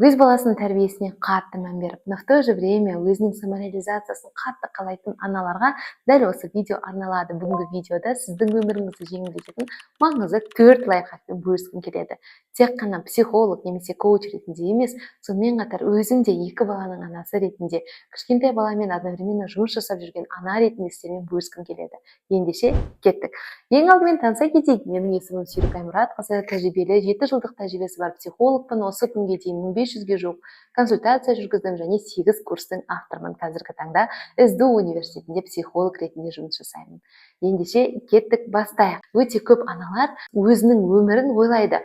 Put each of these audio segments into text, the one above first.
өз баласының тәрбиесіне қатты мән беріп, но в то же время өзінің самореализациясын қатты қалайтын аналарға дәл осы видео арналады. Бүгінгі видеода сіздің өміріңізді жеңілдететін маңызды 4 лайфхакпен бөліскім келеді. Тек қана психолог немесе коуч ретінде емес, сонымен қатар өзім де 2 баланың анасы ретінде, кішкентай баламен одновременно жұмыс жасап жүрген ана ретінде сіздермен бөліскім келеді. Ендеше кеттік. Ең алдымен таныса кетейік. Менің есімім Сүйрік Аймұратқызы, тәжірибелі 7 жылдық тәжірибесі бар психологпын. Осы күнге дейін 1500-ге жуық консультация жүргіздім және 8 курстың авторымын. Қазіргі таңда СДУ университетінде психолог ретінде жұмыс жасаймын. Ендеше кеттік, бастайық. Өте көп аналар өзінің өмірін ойлайды.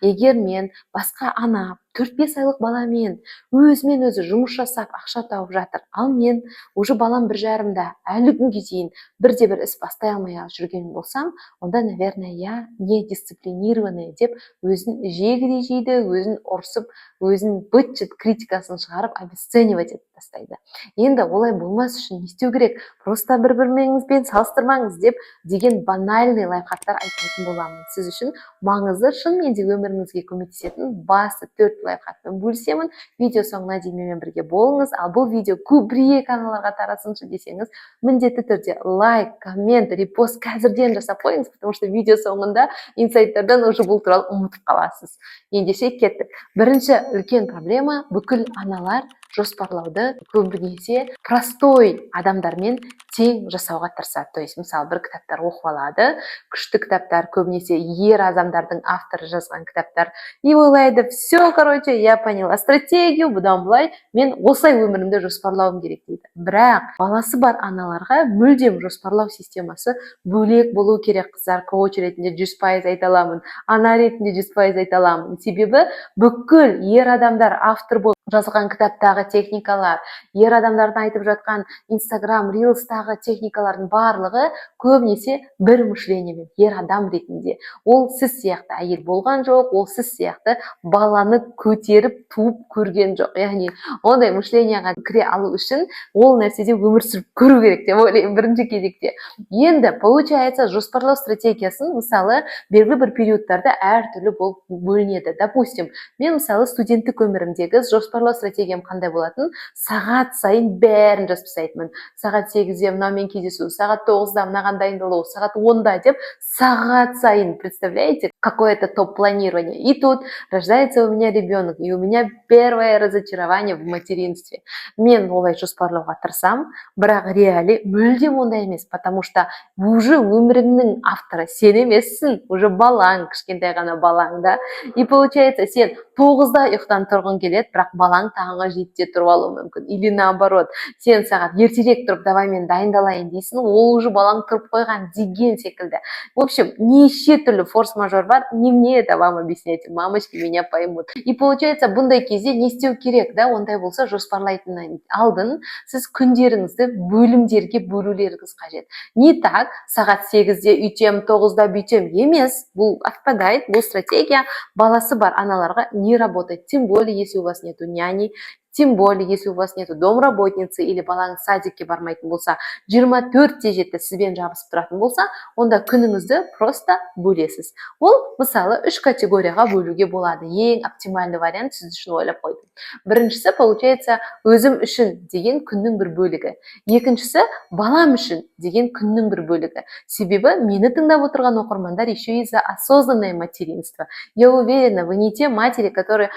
Егер мен басқа ана 4-5 айлық баламен өзімен өзі жұмыс жасап ақша тауып жатыр, ал мен уже балам 1,5-да, әлі күнге дейін бірде-бір іс бастай алмай жүрген болсам, онда, наверное, я не дисциплинированный деп өзін жегідей жейді, өзін ұрсып, өзін быт-шыт критикасын шығарып, обесценивать етіп тастайды. Енді олай болмас үшін не істеу керек? Просто бір-біріңізбен салыстырмаңыз деген банальный лайфхактар айтатын боламын. Сіз үшін маңызды, шынымен де өміріңізге көмектесетін басты 4 лайфхакпен бөлісемін. Видео соңына дейін менімен бірге болыңыз. Ал бұл видео көбірек аналарға тарасыншы десеңіз, міндетті түрде лайк, коммент, репост қазірден жасап қойыңыз, потому что видео соңында инсайттардан уже бұл туралы ұмытып қаласыз. Ендеше кеттік. Бірінші үлкен проблема — бүкіл аналар жоспарлауды көбінесе простой адамдармен тең жасауға тырысады. То есть, мысалы, бір кітаптар оқып алады, күшті кітаптар, көбінесе ер адамдардың авторы жазған кітаптар, и ойлайды, все, короче, я поняла стратегию, бұдан былай мен осылай өмірімді жоспарлауым керек дейді. Бірақ баласы бар аналарға мүлдем жоспарлау системасы бөлек болу керек. Қыздар, коуч ретінде 100% айта аламын, ана ретінде 100% айта аламын. Себебі бүкіл ер адамдар автор болып жазылған кітаптағы техникалар, ер адамдардың айтып жатқан Instagram, Reels'тағы техникалардың барлығы көбінесе бір мышлениемен, ер адам ретінде. Ол сіз сияқты әйел болған жоқ, ол сіз сияқты баланы көтеріп, туып көрген жоқ. Яғни, ондай мышленияға кіре алу үшін ол нәрседе өмір сүріп көру керек деп ойлаймын бірінші кезекте. Енді, получается, жоспарлау стратегиясын, мысалы, белгілі бір периодтарда әртүрлі болып бөлінеді. Допустим, мен, мысалы, студенттік өмірімдегі жоспарлау стратегиям қандай болатын? Сағат сайын бәрін жазып тастайтынмын. Сағат 8-де мынаумен кездесу, сағат 9-да мынаған дайындалу, сағат 10-да деп сағат сайын, представляете, какое-то топ-планирование. И тут рождается у меня ребенок, и у меня первое разочарование в материнстве. Мен олай жоспарлауға тырысам, бірақ реали мүлдем ондай емес, потому что уже өміріңнің авторы сен емессің, уже балаң, кішкентай ғана балаң, да. И получается, сен 9-да ұйықтан тұрғың келеді, бірақ балаң таңғы 7-де тұрып алуы мүмкін. Или наоборот, сен сағат ертерек тұрып, давай мен дайындалайын дейсің, ол уже балаң тұрып қойған деген секілді. В общем, неше түрлі форс-мажор бар, не мне это вам объяснять, мамочки меня поймут. И получается, бұндай кезде не істеу керек, да, ондай болса жоспарлайтын алдын сіз күндеріңізді бөлімдерге бөлулеріңіз қажет. Не так, сағат 8-де үйтем, 9-да бүйтем емес, бұл отпадает, бұл стратегия баласы бар аналарға не работает, тем более, если у вас нету няни, тем более, если у вас нету домработницы или балаңыз садикке бармайтын болса, 24/7 сізбен жабысып тұратын болса, онда күніңізді просто бөлесіз. Ол, мысалы, 3 категорияға бөлуге болады. Ең оптимальный вариант сіз үшін ойлап қойдым. Біріншісі, получается, өзім үшін деген күннің бір бөлігі. Екіншісі, балам үшін деген күннің бір бөлігі. Себебі мені тыңдап отырған оқырмандар еще и за осознанное материнство. Я уверена, вы не те матери, которые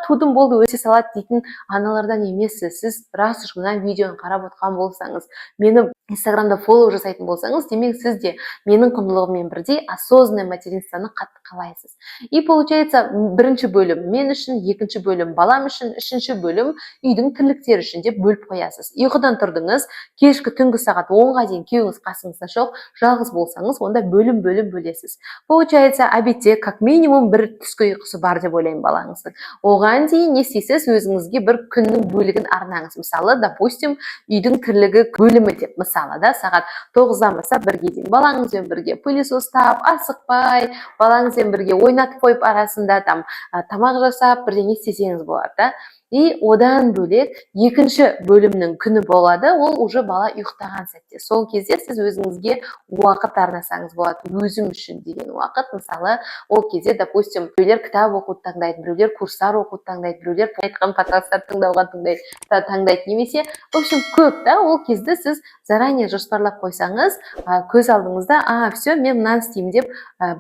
тудым болды өте салат дейтін аналардан емессіз. Сіз рас мына видеоны қарап отқан болсаңыз, мені Инстаграмда фоллоу жасайтын болсаңыз, демек сіз де менің құндылығыммен бірдей осознанное материнствоны қатты қалайсыз. И получается, бірінші бөлім мен үшін, екінші бөлім балам үшін, үшінші бөлім үйдің тірліктері үшін деп бөліп қоясыз. Ұйқыдан тұрдыңыз, кешкі түнгі сағат 10-ға дейін күйеуіңіз қасыңызда жоқ, жалғыз болсаңыз, онда бөлім бөлесіз. Получается, обедте как минимум бір түскі ұйқысы бар деп ойлаймын балаңыздың. Оған дейін не істейсіз, өзіңізге бір күннің бөлігін арнаңыз. Мысалы, допустим, үйдің тірлігі бөлімі деп, мысалы мысалы да сағат 9-дан бастап 1-ге дейін балаңызбен бірге пылесостап, асықпай, балаңызбен бірге ойнатып қойып арасында тамақ жасап бірдеңе істесеңіз болады да. И одан бөлек екінші бөлімнің күні болады, ол уже бала ұйықтаған сәтте. Сол кезде сіз өзіңізге уақыт арнасаңыз болады, өзім үшін деген уақыт. Мысалы, ол кезде, допустим, біреулер кітап оқуды таңдайды, біреулер курстар оқуды таңдайды, біреулер айтқан подкасттар тыңдауға таңдайды, немесе, в общем, көп та. Ол кезде сіз заранее жоспарлап қойсаңыз, көз алдыңызда, все, мен мынаны істеймін деп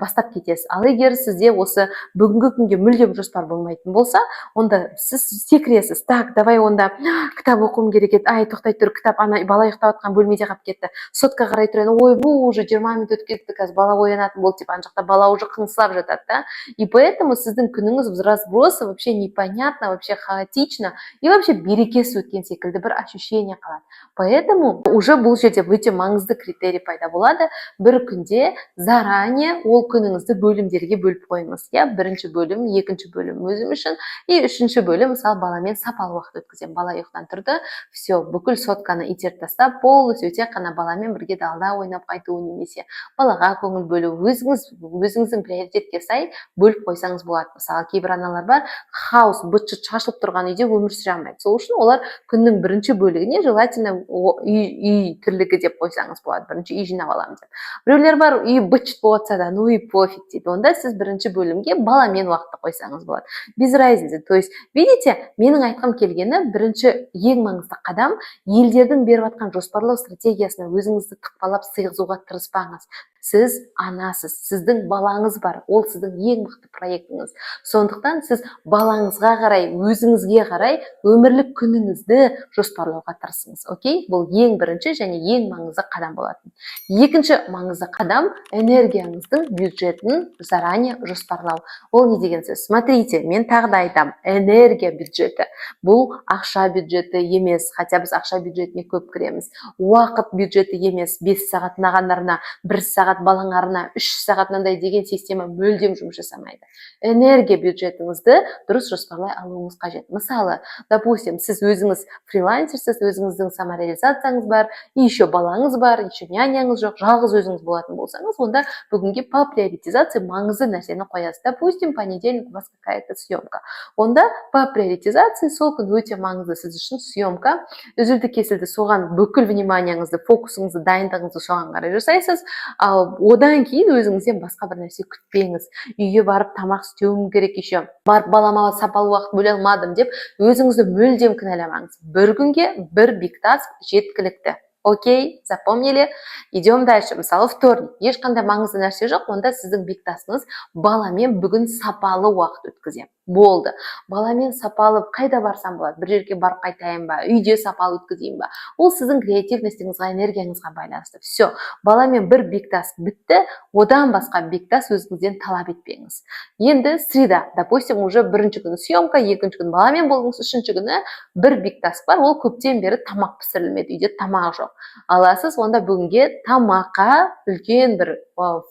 бастап кетесіз. Ал егер сізде осы бүгінгі күнге мүлдем жоспар болмайтын болса, онда сіз секіресіз. Так, давай онда кітап оқуым керек еді. Тоқтай тұр, кітап бала ұйықтап жатқан бөлмеде қалып кетті. Сотқа қарай тұрады. Ой, уже 20 минут өтіп кетті, қазір бала оянатын болды деп, ана жақта бала уже қыңсылап жатады да. И поэтому сіздің күніңіз в разбросы, вообще непонятно, вообще хаотично и вообще берекесіз өткен секілді бір ощущение қалады. Поэтому уже бұл жерде өте маңызды критерий пайда болады. Бір күнде заранее ол күніңізді бөлімдерге бөліп қойыңыз. Бірінші бөлім, екінші бөлім өзім үшін, и үшінші бөлім, мысалы, баламен сапалы уақыт өткіземін. Бала ұйықтан тұрды, все, бүкіл сотканы итеріп тастап, полностью тек қана баламен бірге далада ойнап қайту, немесе балаға көңіл бөлу, өзіңіздің приоритетке сай бөліп қойсаңыз болады. Мысалы, кейбір аналар бар, хаос, быт-шыт шашылып тұрған үйде өмір сүре алмайды. Сол үшін олар күннің бірінші бөлігіне желательно үй тірлігі деп қойсаңыз болады. Бірінші үй жинап аламын деп. Біреулер бар, үй быт-шыт болса да, ну и пофиг дейді. Онда сіз бірінші бөлімге баламен уақытты қойсаңыз болады. Без разницы. То есть, видите, менің айтқым келгені, бірінші ең маңызды қадам, елдердің беріп жатқан жоспарлау стратегиясына өзіңізді тықпалап сыйғызуға тырыспаңыз. Сіз анасыз, сіздің балаңыз бар, ол сіздің ең мықты проектіңіз. Сондықтан сіз балаңызға қарай, өзіңізге қарай өмірлік күніңізді жоспарлауға тырысыңыз. Окей? Бұл ең бірінші және ең маңызды қадам болатын. Екінші маңызды қадам энергияңыздың бюджетін заранее жоспарлау. Ол не деген сөз? Смотрите, мен тағы да айтам, энергия бюджеті. Бұл ақша бюджеті емес, хотя біз ақша бюджетіне көп кіреміз. Уақыт бюджеті емес, 5 сағат мағандарына, 1 сағат балаңарына, 3 сағат мынандай деген система мүлдем жұмыс жасамайды. Энергия бюджетіңізді дұрыс жоспарлай алуыңыз қажет. Мысалы, допустим, сіз өзіңіз фрилансерсіз, өзіңіздің самореализацияңыз бар, и еще балаңыз бар, еще няняңыз жоқ, жалғыз өзіңіз болатын болсаңыз, онда бүгінге по приоритизации маңызды нәрсені қоясыз. Допустим, понедельник у вас какая-то съемка. Онда по приоритизации сол күн өте маңызды сіз үшін съемка. Үзілді-кесілді соған бүкіл вниманияңызды, фокусыңызды, дайындығыңызды соған қарай жасайсыз. Одан кейін өзіңізден басқа бір нәрсе күтпеңіз. Үйге барып тамақ істеуім керек еще. Барып балама сапалы уақыт бөле алмадым деп өзіңізді мүлдем кінәламаңыз. Бір күнге бір бектас жеткілікті. Окей, запомнили? Идем дальше. Мысалы, вторник. Ешқандай маңызды нәрсе жоқ, онда сіздің бектасыңыз баламен бүгін сапалы уақыт өткіземін. Болды. Баламен сапалы қайда барсам болады? Бір жерге барып қайтайын ба? Үйде сапалы өткізейін ба? Ол сіздің креативностіңізға, энергияңызға байланысты. Все. Баламен бір бектас бітті, одан басқа бектас өзіңізден талап етпеңіз. Енді среда, допустим, уже бірінші күні съемка, екінші күні баламен болдыңыз, үшінші күні бір бектас бар, ол көптен бері тамақ пісірілмеді, үйде тамақ жоқ. Аласыз, онда бүгінге тамаққа үлкен бір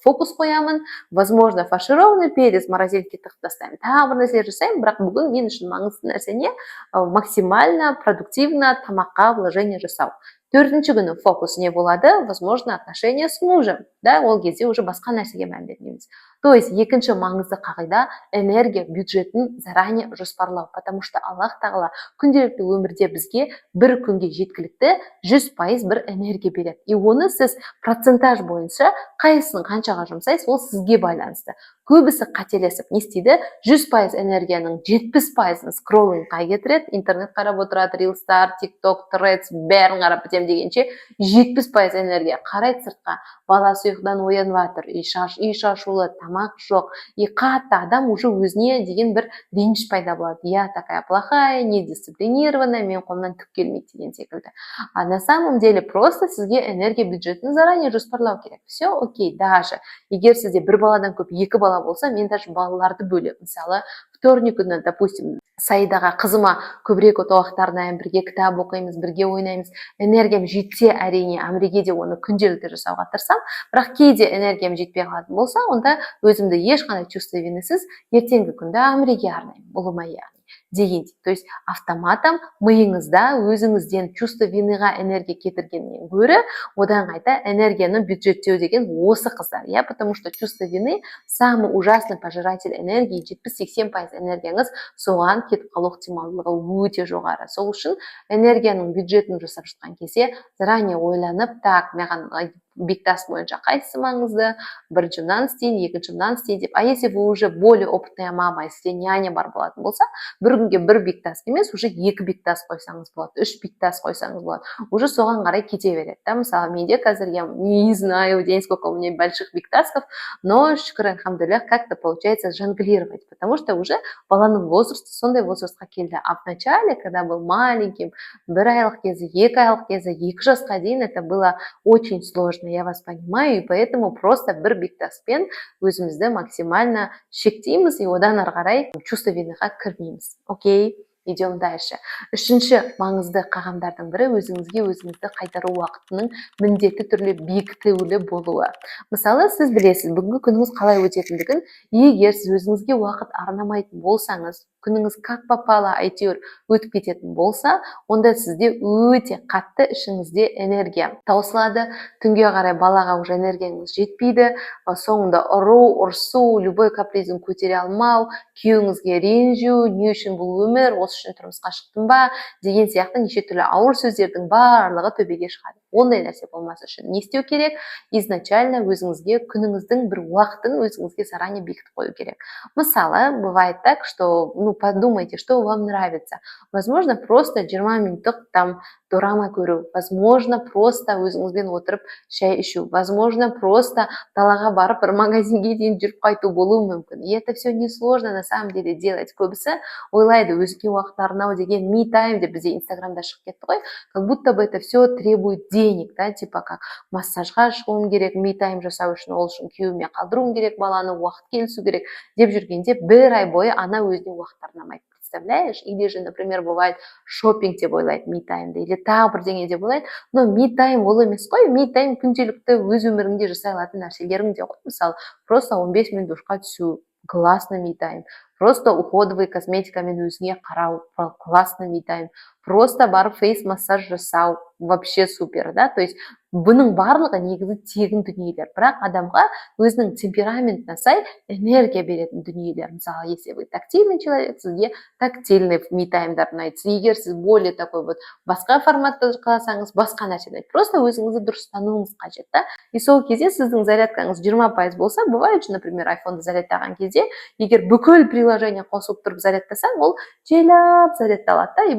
фокус қоямын, возможно, фаршированный перец морозилке тығып тастаймын, тағы бір нәрселер жасаймын, бірақ бүгін мен үшін маңызды нәрсе не? Максимально продуктивно тамаққа вложение жасау. Төртінші күні фокус не болады? Возможно, отношения с мужем. Да, ол кезде уже басқа нәрсеге мән бермейміз. То есть, екінші маңызды қағида энергия бюджетін заранее жоспарлау. Потому что Аллах тағала күнделікті өмірде бізге бір күнге жеткілікті 100% бір энергия береді. И оны сіз процентаж бойынша қайсысын қаншаға жұмсайсыз, ол сізге байланысты. Көбісі қателесіп, не істейді? 100% энергияның 70%-ын скроллингқа кетіреді, интернет қарап отырады, рилстар, тикток, threads, бәрін қарап бітем дегенше 70% энергия қарайды сыртқа. Баласы ұйқыдан оянып жатыр, үй шашулы, тамақ жоқ. И қатты адам уже өзіне деген бір реніш пайда болады. Я такая плохая, недисциплинированная, мен қолымнан түк келмейді деген секілді. А на самом деле просто сізге энергия бюджетін заранее жоспарлау керек. Все окей, даже егер сізде бір баладан көп, екі бала болса, мен даже балаларды бөлем. Мысалы, вторник күні, допустим, Саидаға, қызыма көбірек уақыт арнаймын, бірге кітап оқимыз, бірге ойнаймыз. Энергиям жетсе, әрине, әміреге де оны күнделікті жасауға тырысам, бірақ кейде энергиям жетпей қалатын болса, онда өзімді ешқандай чувство винасыз ертеңгі күнді әміреге арнаймын, ұлыма яғни. дегендей. То есть автоматом миыңызда өзіңізден чувство виныға энергия кетіргеннен гөрі одан қайта энергияны бюджеттеу деген осы қыздар, иә, потому что чувство вины самый ужасный пожиратель энергии, 70-80% энергияңыз соған кетіп қалу ықтималдығы өте жоғары. Сол үшін энергияның бюджетін жасап жатқан кезде заранее ойланып, так, маған бектас бойынша қайсысы маңызды, бірінші мынаны істейін, екінші мынаны істейін деп. А если вы уже более опытная мама, если няня бар болатын болса, бір күнге бір бектас емес, уже 2 бектас қойсаңыз болады, 3 бектас қойсаңыз болады. Уже соған қарай кете береді. Да? Мысалы, менде қазір я не знаю в день сколько у меня больших бектасков, но шүкір альхамдулиллах как-то получается жонглировать, потому что уже баланың возрасты сондай возрастқа келді. А в начале, когда был маленьким, 1 айлық кезі, 2 айлық кезі, 2 жасқа дейін, это было очень сложно, я вас понимаю, и поэтому просто бір бектаспен өзімізді максимально шектейміз, и одан ары қарай чувство виныға кірмейміз. Окей? Идем дальше. Үшінші маңызды қағамдардың бірі өзіңізге өзіңізді қайтару уақытының міндетті түрде бекітілуі болуы. Мысалы, сіз білесіз, бүгінгі күніңіз қалай өтетіндігін, егер сіз өзіңізге уақыт арнамайтын болсаңыз, күніңіз как попало әйтеуір өтіп кететін болса, онда сізде өте қатты ішіңізде энергия таусылады. Түнге қарай балаға уже энергияңыз жетпейді, соңында ұру, ұрсу, любой капризін көтере алмау, күйеуіңізге ренжу, не үшін бұл өмір, осы үшін тұрмысқа шықтым ба деген сияқты неше түрлі ауыр сөздердің барлығы төбеге шығады. Ондай нәрсе болмас үшін не істеу керек? Изначально өзіңізге күніңіздің бір уақытын өзіңізге заранее бекітіп қою керек. Мысалы, бывает так, что, подумайте, что вам нравится. Возможно, просто 20 минуттық там дорама көру, возможно, просто өзіңізбен отырып шай ішу, возможно, просто далаға барып бір магазинге дейін жүріп қайту болуы мүмкін. И это все несложно на самом деле делать. Көбісі ойлайды, өзге уақыт арнау деген me time деп бізде инстаграмда шығып кетті ғой, как будто бы это все требует денег, да, типа как массажға шығуым керек, me time жасау үшін, ол үшін күйеуіме қалдыруым керек, баланы уақыт келісу керек деп жүргенде 1 ай бойы ана өзіне уақыт арнамайды. Представляешь? Или же, например, бывает шопинг деп ойлайды me time, или тағы бірдеңе деп ойлайды, но me time ол емес қой, me time күнделікті өз өміріңде жасай алатын нәрселерің де ғой. Мысалы, просто 15 минут душқа түсу, классно me time. Просто уходовый косметикамен өзіңе қарау, классно me time. Просто барып фейс-массаж жасау, вообще супер, да? То есть бұның барлығы негізі тегін дүниелер, бірақ адамға өзінің темпераментіне сай энергия беретін дүниелер. Мысалы, если вы тактильный человек, сізге тактильный me time'дар ұнайды. Егер сіз более такой вот басқа форматта қаласаңыз, басқа нәрсе ұнайды. Просто өзіңізді дұрыстануыңыз қажет, да? И сол кезде сіздің зарядкаңыз 20% болса, бывает, например, айфонды зарядтаған кезде, егер бүкіл приложение қосылып тұрып зарядтасаң, ол желап зарядталады, да? И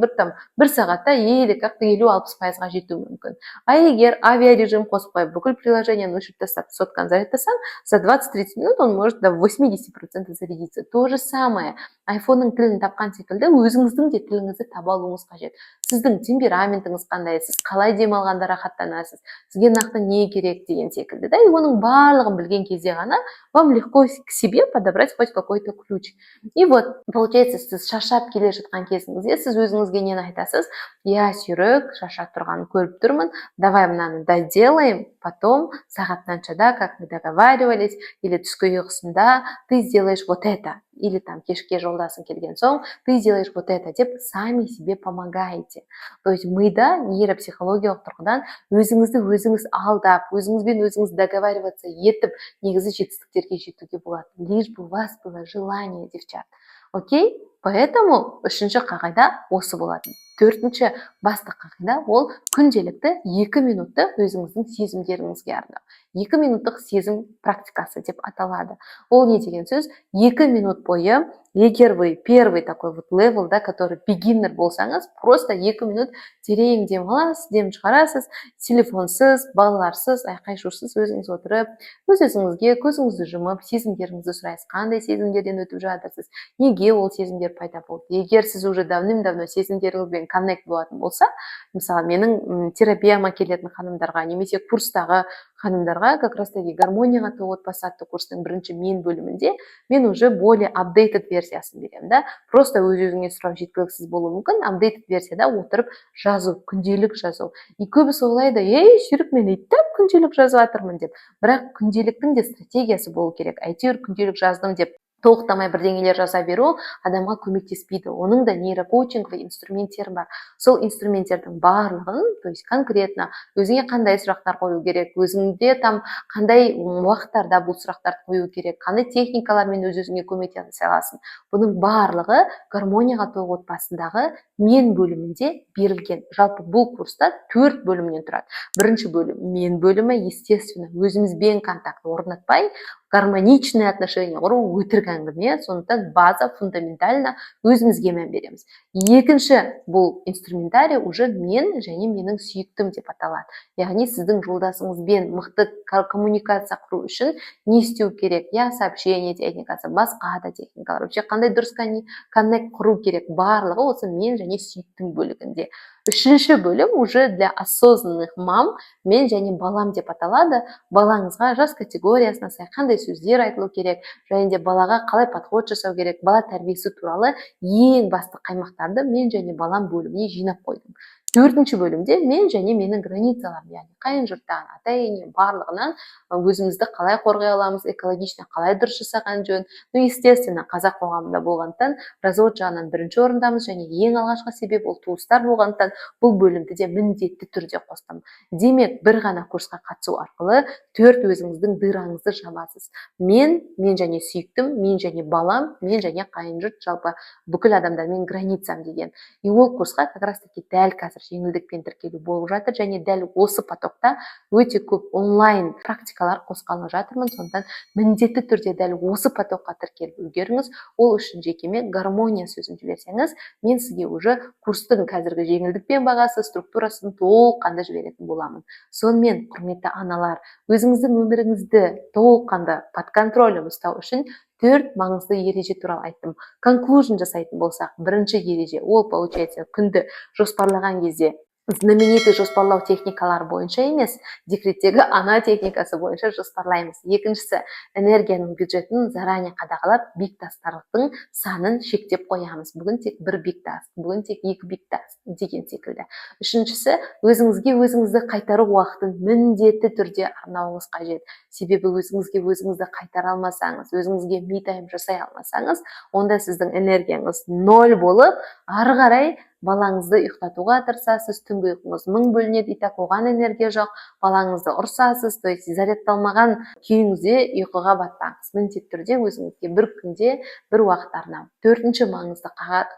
бір сағатта еле как-то 50-60%-ға жетуі мүмкін. А егер авиарежим қосып қойып, бүкіл приложениені өшіріп тастап, сотканы зарядтасаң, за 20-30 минут он может до 80% зарядиться. То же самое. Айфонның тілін тапқан секілді өзіңіздің де тіліңізді таба алуыңыз қажет. Сіздің темпераментіңіз қандай, сіз қалай демалғанда рахаттанасыз, сізге нақты не керек деген секілді, да? И оның барлығын білген кезде ғана вам легко к себе подобрать хоть какой-то ключ. И вот, получается, сіз шаршап келе жатқан кезіңізде сіз өзіңізге нені айтасыз? Я сүйрек, шаршап тұрғанын көріп тұрмын, давай мынаны доделаем, потом сағат мынаншада, как мы договаривались, или түскі ұйқысында ты сделаешь вот это, или там кешке жолдасың келген соң ты сделаешь вот это деп сами себе помогаете. То есть мида нейропсихологиялық тұрғыдан өзіңізді өзіңіз алдап, өзіңізбен өзіңіз договариваться етіп, негізі жетістіктерге жетуге болады. Лишь бы у вас было желание, девчат. Окей? Поэтому үшінші қағида осы болады. Төртінші басты қағида ол күнделікті 2 минутты өзіңіздің сезімдеріңізге арнау. 2 минуттық сезім практикасы деп аталады. Ол не деген сөз? 2 минут бойы, егер вы первый такой вот левел, да, который beginner болсаңыз, просто 2 минут терең дем аласыз, дем шығарасыз, телефонсыз, балаларсыз, айқай-шусыз өзіңіз отырып, өз-өзіңізге көзіңізді жұмып, сезімдеріңізді сұрайсыз, қандай сезімдерден өтіп жатырсыз, неге ол сезімдер пайда болды. Егер сіз уже давным-давно сезімдеріңізбен коннект болатын болса, мысалы, менің терапияма келетін ханымдарға, немесе курстағы ханымдарға, как раз таки гармонияға толы отбасы атты курстың бірінші мен бөлімінде мен уже более апдейтед версиясын беремін, да. Просто өз-өзіңе сұрау жеткіліксіз болуы мүмкін, апдейтед версияда отырып жазу, күнделік жазу. И көбісі ойлайды, шүрік, мен иттеп күнделік жазып жатырмын деп. Бірақ күнделіктің де стратегиясы болу керек. Әйтеуір күнделік жаздым деп тоқтамай бірдеңелер жасай беру адамға көмектеспейді. Оның да нейрокоучинговый инструменттері бар. Сол инструменттердің барлығын, то есть конкретно өзіңе қандай сұрақтар қою керек, өзіңде там қандай уақыттарда бұл сұрақтарды қою керек, қандай техникалармен өз-өзіңе көмектесе аласың. Бұның барлығы гармонияға толы отбасындағы мен бөлімінде берілген. Жалпы бұл курста 4 бөлімнен тұрады. Бірінші бөлім мен бөлімі, естественно, өзімізбен контакт орнатпай, гармоничный отношения құру өтірік әңгіме, сондықтан база фундаментально өзімізге мән береміз. Екінші бұл инструментарий уже мен және менің сүйіктім деп аталады. Яғни сіздің жолдасыңызбен мықты коммуникация құру үшін не істеу керек? Сообщение техникасы, басқа да техникалар. Вообще қандай дұрыс коннект құру керек? Барлығы осы мен және сүйіктім бөлігінде. Үшінші бөлім уже для осознанных мам, мен және балам деп аталады. Балаңызға жас категориясына сай қандай сөздер айтылу керек, және де балаға қалай подход жасау керек, бала тәрбиесі туралы ең басты қаймақтарды мен және балам бөліміне жинап қойдым. Төртінші бөлімде мен және менің границаларым, яғни қайын жұрттан, ата-ене барлығынан өзімізді қалай қорғай аламыз, экологично қалай дұрыс жасаған жөн. Естественно, қазақ қоғамында болғандықтан развод жағынан бірінші орындамыз, және ең алғашқы себеп ол туыстар болғандықтан бұл бөлімді де міндетті түрде қостым. Демек, бір ғана курсқа қатысу арқылы 4 өзіңіздің дыраңызды жабасыз. Мен және сүйіктім, мен және балам, мен және қайын жұрт, жалпы бүкіл адамдармен границам деген. И ол курсқа как раз таки дәл қазір жеңілдікпен тіркелу болып жатыр, және дәл осы потокта өте көп онлайн практикалар қосқалы жатырмын. Сондықтан міндетті түрде дәл осы потокқа тіркеліп үлгеріңіз. Ол үшін жекеме гармония сөзін жіберсеңіз, мен сізге уже курстың қазіргі жеңілдікпен бағасы, структурасын толыққанды жіберетін боламын. Сонымен, құрметті аналар, өзіңіздің өміріңізді толыққанды под контролем ұстау үшін 4 маңызды ереже туралы айттым. Conclusion жасайтын болсақ, бірінші ереже ол получается күнді жоспарлаған кезде знаменитый жоспарлау техникалары бойынша емес, декреттегі ана техникасы бойынша жоспарлаймыз. Екіншісі, энергияның бюджетін заранее қадағалап, биктастардың санын шектеп қоямыз. Бүгін тек 1 биктас, бүгін тек 2 биктас деген секілді. Үшіншісі, өзіңізді қайтару уақытын міндетті түрде арнауыңыз қажет. Себебі өзіңізді қайтара алмасаңыз, өзіңізге me time жасай алмасаңыз, онда сіздің энергияңыз 0 болып, ары қарай балаңызды ұйықтатуға тырысасыз, түнгі ұйқыңыз 1000 бөлінеді, итак оған энергия жоқ, балаңызды ұрсасыз, то есть зарядталмаған күйіңізде ұйқыға батпаңыз. Міндетті түрде өзіңізге бір күнде бір уақыт арнау. Төртінші маңызды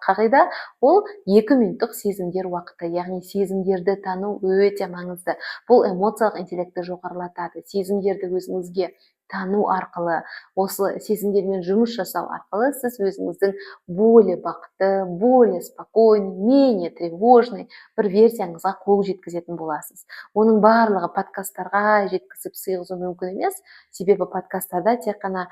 қағида ол 2 минуттық сезімдер уақыты, яғни сезімдерді тану өте маңызды. Бұл эмоциялық интеллектті жоғарылатады. Сезімдерді өзіңізге тану арқылы, осы сезімдермен жұмыс жасау арқылы сіз өзіңіздің более бақытты, более спокойный, менее тревожный бір версияңызға қол жеткізетін боласыз. Оның барлығы подкасттарға жеткізіп сыйғызу мүмкін емес, себебі подкасттарда тек қана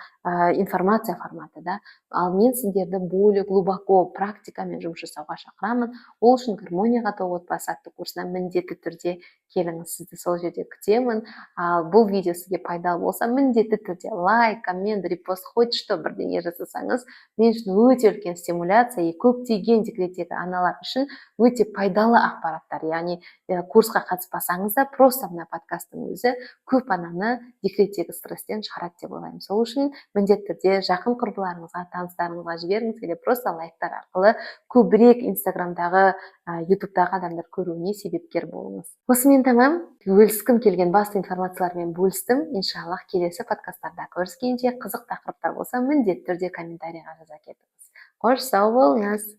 информация форматы, да. Ал мен сіздерді более глубоко практикамен жұмыс жасауға шақырамын. Ол үшін гармонияға толы отбасы атты курсына міндетті түрде келіңіз, сізді сол жерде күтемін. Ал бұл видео сізге пайдалы болса, міндетті түрде лайк, коммент, репост, хоть что бірдеңе жасасаңыз, мен үшін өте үлкен стимуляция, көптеген декреттегі аналар үшін өте пайдалы ақпараттар. Яғни курсқа қатыспасаңыз да, просто мына подкасттың өзі көп ананы декреттегі стресстен шығарады деп ойлаймын. Сол үшін міндетті түрде жақын құрбыларыңызға, таныстарыңызға жіберіңіз, или просто лайктар арқылы көбірек инстаграмдағы, ютубтағы адамдар көруіне себепкер болыңыз. Осымен тамам, бөліскім келген басты информациялармен бөлістім. Иншаллах, келесі подкасттарда көріскенше, қызық тақырыптар болса, міндетті түрде комментарийға жаза кетіңіз. Қош сау болыңыз.